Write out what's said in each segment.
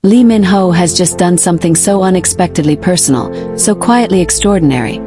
Lee Min-ho has just done something so unexpectedly personal, so quietly extraordinary,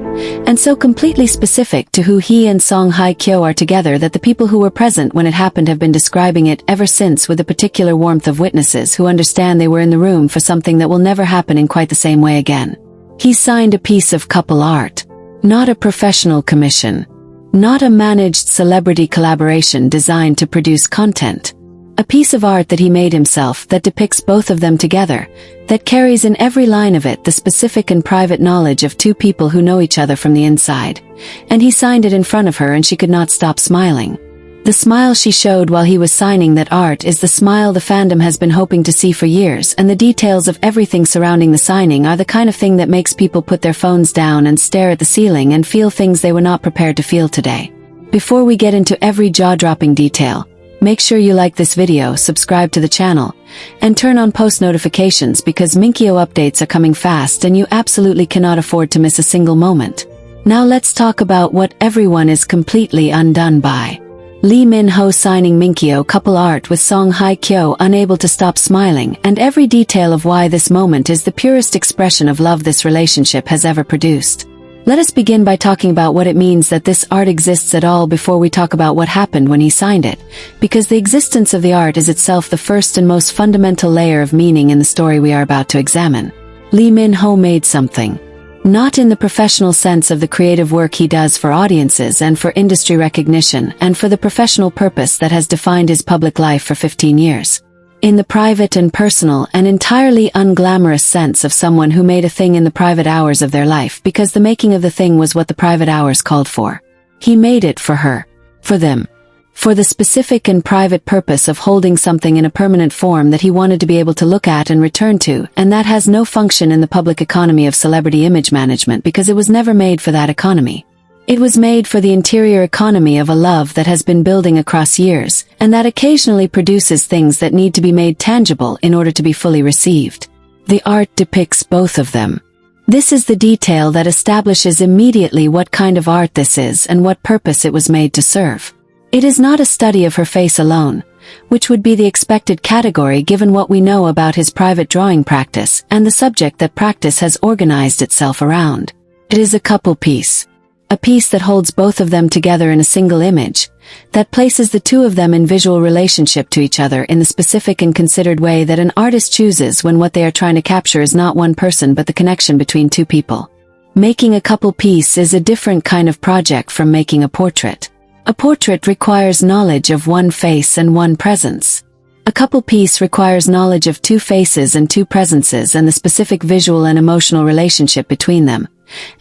and so completely specific to who he and Song Hye-kyo are together that the people who were present when it happened have been describing it ever since with a particular warmth of witnesses who understand they were in the room for something that will never happen in quite the same way again. He signed a piece of couple art. Not a professional commission. Not a managed celebrity collaboration designed to produce content. A piece of art that he made himself that depicts both of them together, that carries in every line of it the specific and private knowledge of two people who know each other from the inside. And he signed it in front of her and she could not stop smiling. The smile she showed while he was signing that art is the smile the fandom has been hoping to see for years, and the details of everything surrounding the signing are the kind of thing that makes people put their phones down and stare at the ceiling and feel things they were not prepared to feel today. Before we get into every jaw-dropping detail, make sure you like this video, subscribe to the channel, and turn on post notifications because Hye-kyo updates are coming fast and you absolutely cannot afford to miss a single moment. Now let's talk about what everyone is completely undone by. Lee Min-ho signing Hye-kyo couple art with Song Hye-kyo unable to stop smiling, and every detail of why this moment is the purest expression of love this relationship has ever produced. Let us begin by talking about what it means that this art exists at all before we talk about what happened when he signed it, because the existence of the art is itself the first and most fundamental layer of meaning in the story we are about to examine. Lee Min-ho made something. Not in the professional sense of the creative work he does for audiences and for industry recognition and for the professional purpose that has defined his public life for 15 years. In the private and personal and entirely unglamorous sense of someone who made a thing in the private hours of their life because the making of the thing was what the private hours called for. He made it for her. For them. For the specific and private purpose of holding something in a permanent form that he wanted to be able to look at and return to, and that has no function in the public economy of celebrity image management because it was never made for that economy. It was made for the interior economy of a love that has been building across years, and that occasionally produces things that need to be made tangible in order to be fully received. The art depicts both of them. This is the detail that establishes immediately what kind of art this is and what purpose it was made to serve. It is not a study of her face alone, which would be the expected category given what we know about his private drawing practice and the subject that practice has organized itself around. It is a couple piece. A piece that holds both of them together in a single image, that places the two of them in visual relationship to each other in the specific and considered way that an artist chooses when what they are trying to capture is not one person but the connection between two people. Making a couple piece is a different kind of project from making a portrait. A portrait requires knowledge of one face and one presence. A couple piece requires knowledge of two faces and two presences and the specific visual and emotional relationship between them.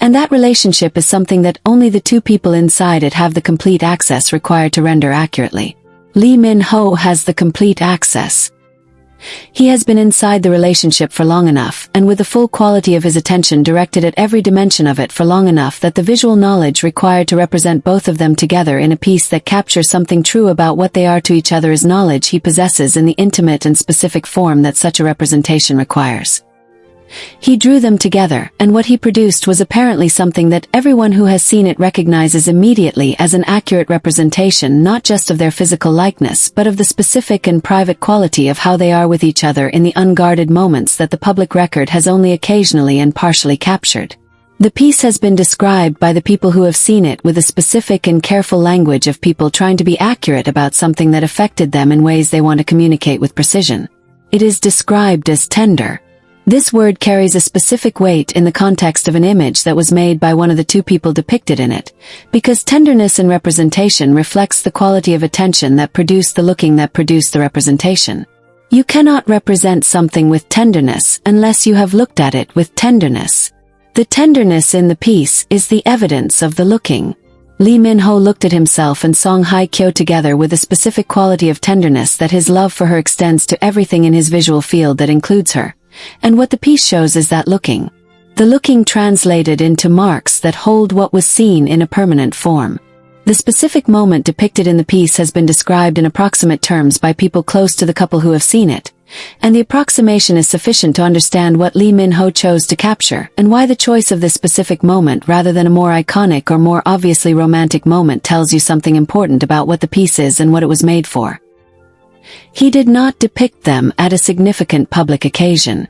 And that relationship is something that only the two people inside it have the complete access required to render accurately. Lee Min-ho has the complete access. He has been inside the relationship for long enough, and with the full quality of his attention directed at every dimension of it for long enough that the visual knowledge required to represent both of them together in a piece that captures something true about what they are to each other is knowledge he possesses in the intimate and specific form that such a representation requires. He drew them together, and what he produced was apparently something that everyone who has seen it recognizes immediately as an accurate representation not just of their physical likeness but of the specific and private quality of how they are with each other in the unguarded moments that the public record has only occasionally and partially captured. The piece has been described by the people who have seen it with a specific and careful language of people trying to be accurate about something that affected them in ways they want to communicate with precision. It is described as tender. This word carries a specific weight in the context of an image that was made by one of the two people depicted in it, because tenderness in representation reflects the quality of attention that produced the looking that produced the representation. You cannot represent something with tenderness unless you have looked at it with tenderness. The tenderness in the piece is the evidence of the looking. Lee Min-ho looked at himself and Song Hye-kyo together with a specific quality of tenderness that his love for her extends to everything in his visual field that includes her. And what the piece shows is that looking. The looking translated into marks that hold what was seen in a permanent form. The specific moment depicted in the piece has been described in approximate terms by people close to the couple who have seen it, and the approximation is sufficient to understand what Lee Min-ho chose to capture and why the choice of this specific moment rather than a more iconic or more obviously romantic moment tells you something important about what the piece is and what it was made for. He did not depict them at a significant public occasion.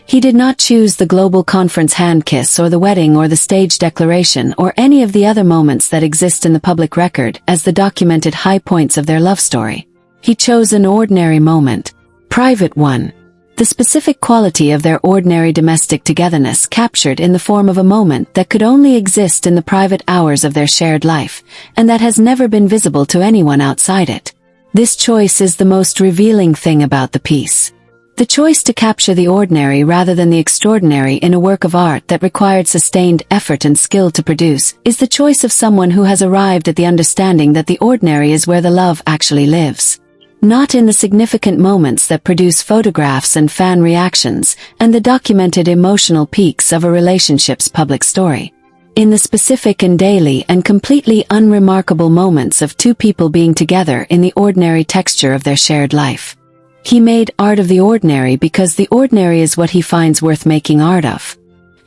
He did not choose the global conference hand kiss or the wedding or the stage declaration or any of the other moments that exist in the public record as the documented high points of their love story. He chose an ordinary moment, private one. The specific quality of their ordinary domestic togetherness captured in the form of a moment that could only exist in the private hours of their shared life, and that has never been visible to anyone outside it. This choice is the most revealing thing about the piece. The choice to capture the ordinary rather than the extraordinary in a work of art that required sustained effort and skill to produce is the choice of someone who has arrived at the understanding that the ordinary is where the love actually lives. Not in the significant moments that produce photographs and fan reactions and the documented emotional peaks of a relationship's public story. In the specific and daily and completely unremarkable moments of two people being together in the ordinary texture of their shared life. He made art of the ordinary because the ordinary is what he finds worth making art of.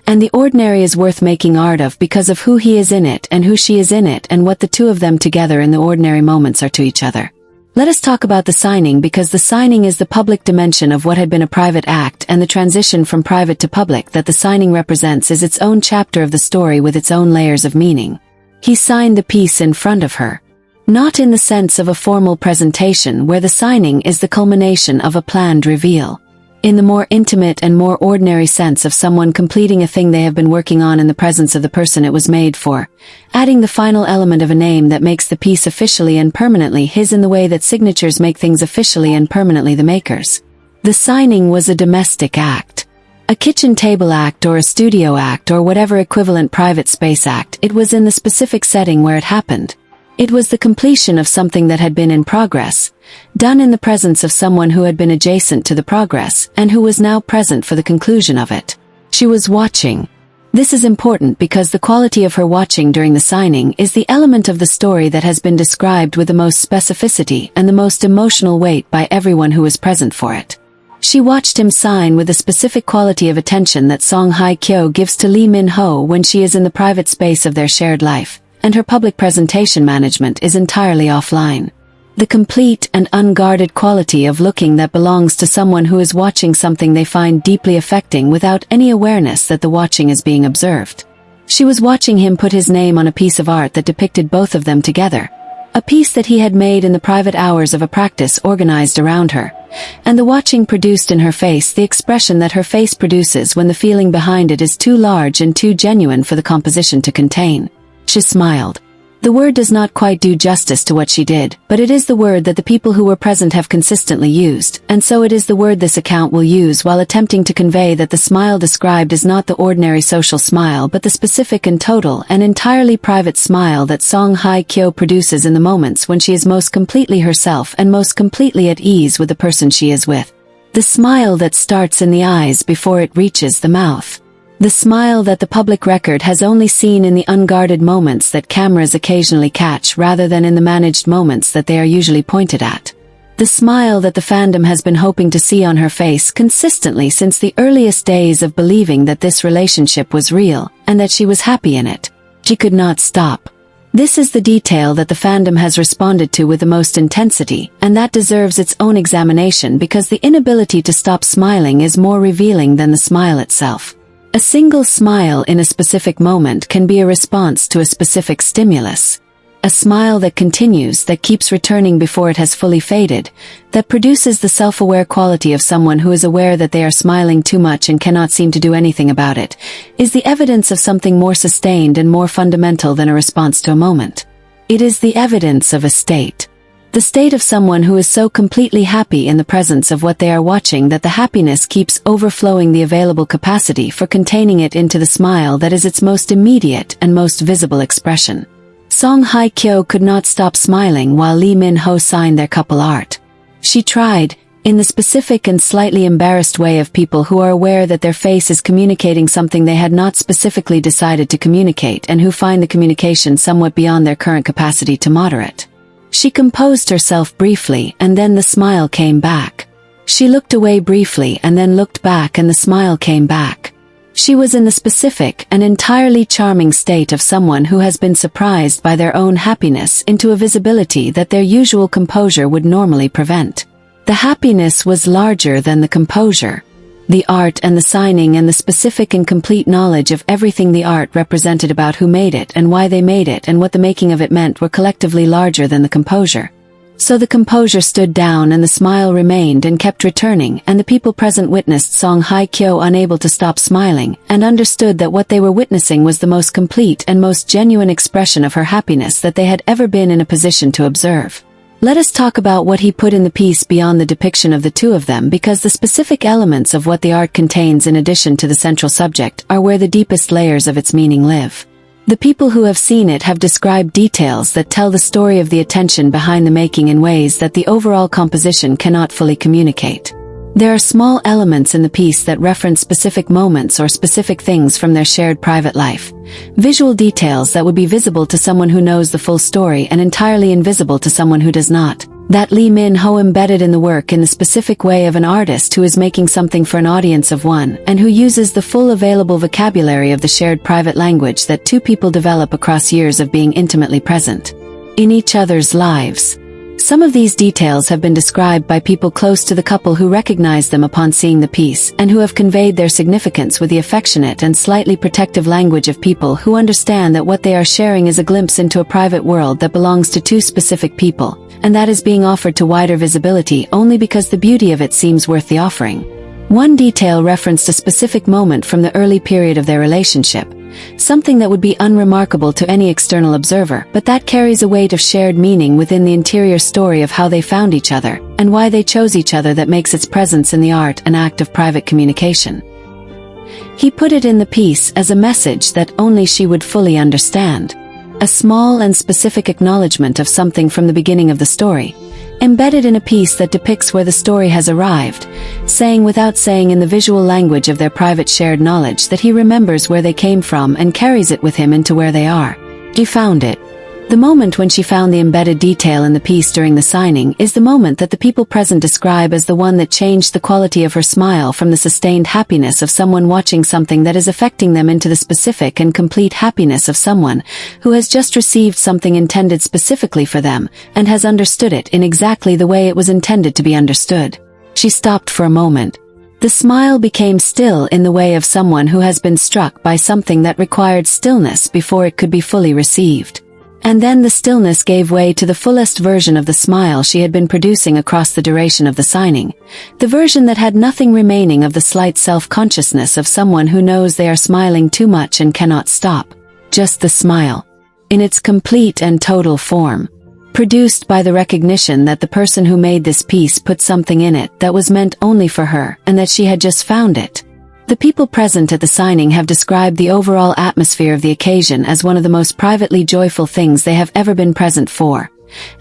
And the ordinary is worth making art of because of who he is in it and who she is in it and what the two of them together in the ordinary moments are to each other. Let us talk about the signing because the signing is the public dimension of what had been a private act, and the transition from private to public that the signing represents is its own chapter of the story with its own layers of meaning. He signed the piece in front of her. Not in the sense of a formal presentation where the signing is the culmination of a planned reveal. In the more intimate and more ordinary sense of someone completing a thing they have been working on in the presence of the person it was made for, adding the final element of a name that makes the piece officially and permanently his in the way that signatures make things officially and permanently the maker's. The signing was a domestic act. A kitchen table act or a studio act or whatever equivalent private space act, it was in the specific setting where it happened. It was the completion of something that had been in progress, done in the presence of someone who had been adjacent to the progress and who was now present for the conclusion of it. She was watching. This is important because the quality of her watching during the signing is the element of the story that has been described with the most specificity and the most emotional weight by everyone who was present for it. She watched him sign with the specific quality of attention that Song Hye-kyo gives to Lee Min-ho when she is in the private space of their shared life, and her public presentation management is entirely offline. The complete and unguarded quality of looking that belongs to someone who is watching something they find deeply affecting without any awareness that the watching is being observed. She was watching him put his name on a piece of art that depicted both of them together, a piece that he had made in the private hours of a practice organized around her, and the watching produced in her face the expression that her face produces when the feeling behind it is too large and too genuine for the composition to contain. She smiled. The word does not quite do justice to what she did, but it is the word that the people who were present have consistently used, and so it is the word this account will use while attempting to convey that the smile described is not the ordinary social smile but the specific and total and entirely private smile that Song Hye-kyo produces in the moments when she is most completely herself and most completely at ease with the person she is with. The smile that starts in the eyes before it reaches the mouth. The smile that the public record has only seen in the unguarded moments that cameras occasionally catch rather than in the managed moments that they are usually pointed at. The smile that the fandom has been hoping to see on her face consistently since the earliest days of believing that this relationship was real, and that she was happy in it. She could not stop. This is the detail that the fandom has responded to with the most intensity, and that deserves its own examination because the inability to stop smiling is more revealing than the smile itself. A single smile in a specific moment can be a response to a specific stimulus. A smile that continues, that keeps returning before it has fully faded, that produces the self-aware quality of someone who is aware that they are smiling too much and cannot seem to do anything about it, is the evidence of something more sustained and more fundamental than a response to a moment. It is the evidence of a state. The state of someone who is so completely happy in the presence of what they are watching that the happiness keeps overflowing the available capacity for containing it into the smile that is its most immediate and most visible expression. Song Hye-kyo could not stop smiling while Lee Min-ho signed their couple art. She tried, in the specific and slightly embarrassed way of people who are aware that their face is communicating something they had not specifically decided to communicate and who find the communication somewhat beyond their current capacity to moderate. She composed herself briefly and then the smile came back. She looked away briefly and then looked back and the smile came back. She was in the specific and entirely charming state of someone who has been surprised by their own happiness into a visibility that their usual composure would normally prevent. The happiness was larger than the composure. The art and the signing and the specific and complete knowledge of everything the art represented about who made it and why they made it and what the making of it meant were collectively larger than the composure. So the composure stood down and the smile remained and kept returning, and the people present witnessed Song Hye-kyo unable to stop smiling, and understood that what they were witnessing was the most complete and most genuine expression of her happiness that they had ever been in a position to observe. Let us talk about what he put in the piece beyond the depiction of the two of them, because the specific elements of what the art contains in addition to the central subject are where the deepest layers of its meaning live. The people who have seen it have described details that tell the story of the attention behind the making in ways that the overall composition cannot fully communicate. There are small elements in the piece that reference specific moments or specific things from their shared private life. Visual details that would be visible to someone who knows the full story and entirely invisible to someone who does not. That Lee Min-ho embedded in the work in the specific way of an artist who is making something for an audience of one and who uses the full available vocabulary of the shared private language that two people develop across years of being intimately present in each other's lives. Some of these details have been described by people close to the couple who recognize them upon seeing the piece and who have conveyed their significance with the affectionate and slightly protective language of people who understand that what they are sharing is a glimpse into a private world that belongs to two specific people, and that is being offered to wider visibility only because the beauty of it seems worth the offering. One detail referenced a specific moment from the early period of their relationship, something that would be unremarkable to any external observer, but that carries a weight of shared meaning within the interior story of how they found each other, and why they chose each other that makes its presence in the art an act of private communication. He put it in the piece as a message that only she would fully understand. A small and specific acknowledgement of something from the beginning of the story, embedded in a piece that depicts where the story has arrived, saying without saying in the visual language of their private shared knowledge that he remembers where they came from and carries it with him into where they are. She found it. The moment when she found the embedded detail in the piece during the signing is the moment that the people present describe as the one that changed the quality of her smile from the sustained happiness of someone watching something that is affecting them into the specific and complete happiness of someone who has just received something intended specifically for them and has understood it in exactly the way it was intended to be understood. She stopped for a moment. The smile became still in the way of someone who has been struck by something that required stillness before it could be fully received. And then the stillness gave way to the fullest version of the smile she had been producing across the duration of the signing, the version that had nothing remaining of the slight self-consciousness of someone who knows they are smiling too much and cannot stop. Just the smile, in its complete and total form, produced by the recognition that the person who made this piece put something in it that was meant only for her and that she had just found it. The people present at the signing have described the overall atmosphere of the occasion as one of the most privately joyful things they have ever been present for.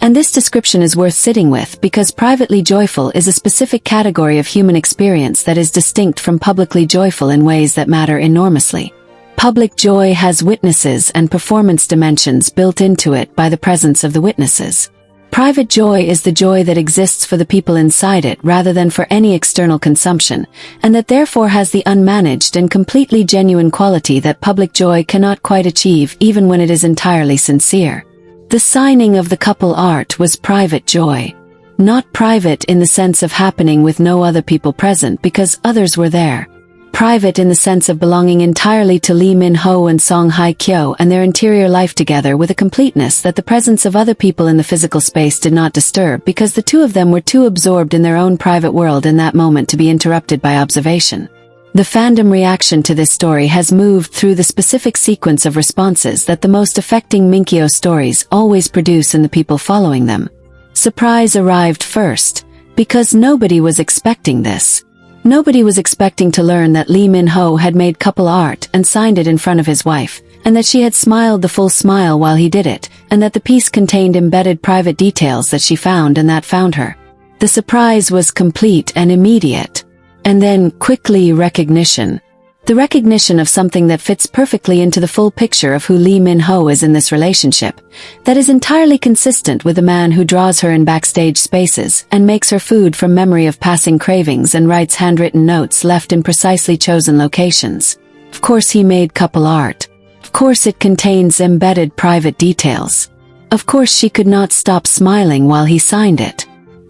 And this description is worth sitting with because privately joyful is a specific category of human experience that is distinct from publicly joyful in ways that matter enormously. Public joy has witnesses and performance dimensions built into it by the presence of the witnesses. Private joy is the joy that exists for the people inside it rather than for any external consumption, and that therefore has the unmanaged and completely genuine quality that public joy cannot quite achieve even when it is entirely sincere. The signing of the couple art was private joy. Not private in the sense of happening with no other people present because others were there. Private in the sense of belonging entirely to Lee Min-ho and Song Hye-kyo and their interior life together with a completeness that the presence of other people in the physical space did not disturb because the two of them were too absorbed in their own private world in that moment to be interrupted by observation. The fandom reaction to this story has moved through the specific sequence of responses that the most affecting Minkyo stories always produce in the people following them. Surprise arrived first, because nobody was expecting this. Nobody was expecting to learn that Lee Min-ho had made couple art and signed it in front of his wife, and that she had smiled the full smile while he did it, and that the piece contained embedded private details that she found and that found her. The surprise was complete and immediate. And then, quickly, recognition. The recognition of something that fits perfectly into the full picture of who Lee Min-ho is in this relationship, that is entirely consistent with the man who draws her in backstage spaces and makes her food from memory of passing cravings and writes handwritten notes left in precisely chosen locations. Of course he made couple art. Of course it contains embedded private details. Of course she could not stop smiling while he signed it.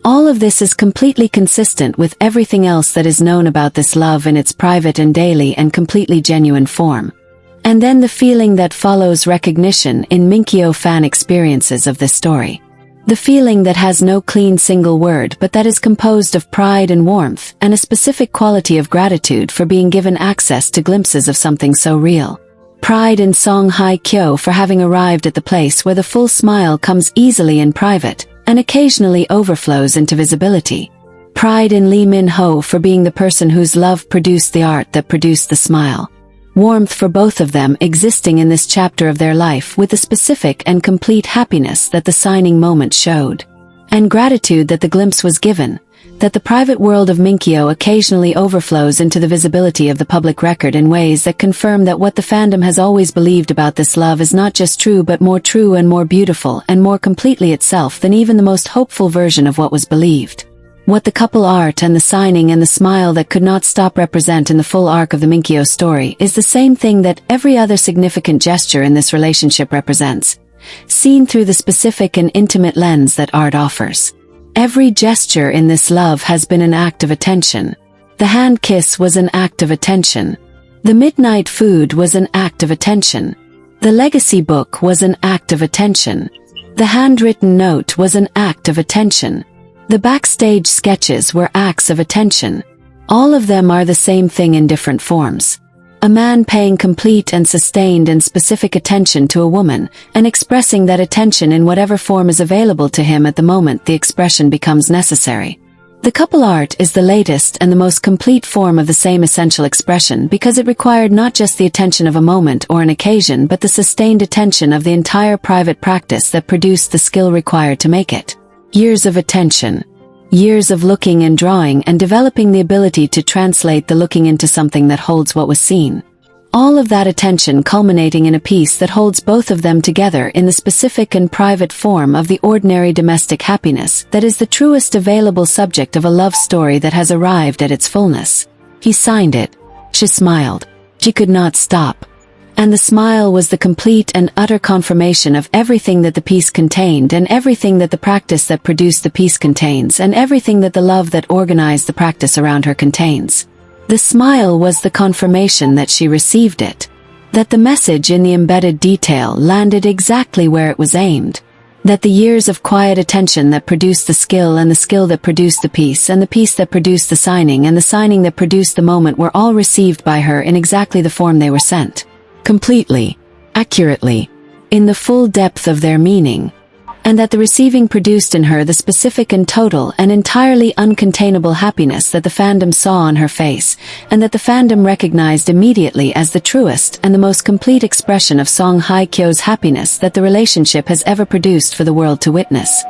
All of this is completely consistent with everything else that is known about this love in its private and daily and completely genuine form. And then the feeling that follows recognition in Hye-kyo fan experiences of this story. The feeling that has no clean single word but that is composed of pride and warmth and a specific quality of gratitude for being given access to glimpses of something so real. Pride in Song Hye-kyo for having arrived at the place where the full smile comes easily in private and occasionally overflows into visibility. Pride in Lee Min-ho for being the person whose love produced the art that produced the smile. Warmth for both of them existing in this chapter of their life with the specific and complete happiness that the signing moment showed. And gratitude that the glimpse was given, that the private world of Hye-kyo occasionally overflows into the visibility of the public record in ways that confirm that what the fandom has always believed about this love is not just true but more true and more beautiful and more completely itself than even the most hopeful version of what was believed. What the couple art and the signing and the smile that could not stop represent in the full arc of the Hye-kyo story is the same thing that every other significant gesture in this relationship represents, seen through the specific and intimate lens that art offers. Every gesture in this love has been an act of attention. The hand kiss was an act of attention. The midnight food was an act of attention. The legacy book was an act of attention. The handwritten note was an act of attention. The backstage sketches were acts of attention. All of them are the same thing in different forms. A man paying complete and sustained and specific attention to a woman, and expressing that attention in whatever form is available to him at the moment the expression becomes necessary. The couple art is the latest and the most complete form of the same essential expression because it required not just the attention of a moment or an occasion but the sustained attention of the entire private practice that produced the skill required to make it. Years of attention. Years of looking and drawing and developing the ability to translate the looking into something that holds what was seen. All of that attention culminating in a piece that holds both of them together in the specific and private form of the ordinary domestic happiness that is the truest available subject of a love story that has arrived at its fullness. He signed it. She smiled. She could not stop. And the smile was the complete and utter confirmation of everything that the piece contained and everything that the practice that produced the piece contains and everything that the love that organized the practice around her contains. The smile was the confirmation that she received it. That the message in the embedded detail landed exactly where it was aimed. That the years of quiet attention that produced the skill and the skill that produced the piece and the piece that produced the signing and the signing that produced the moment were all received by her in exactly the form they were sent. Completely, accurately, in the full depth of their meaning, and that the receiving produced in her the specific and total and entirely uncontainable happiness that the fandom saw on her face, and that the fandom recognized immediately as the truest and the most complete expression of Song Hye-kyo's happiness that the relationship has ever produced for the world to witness.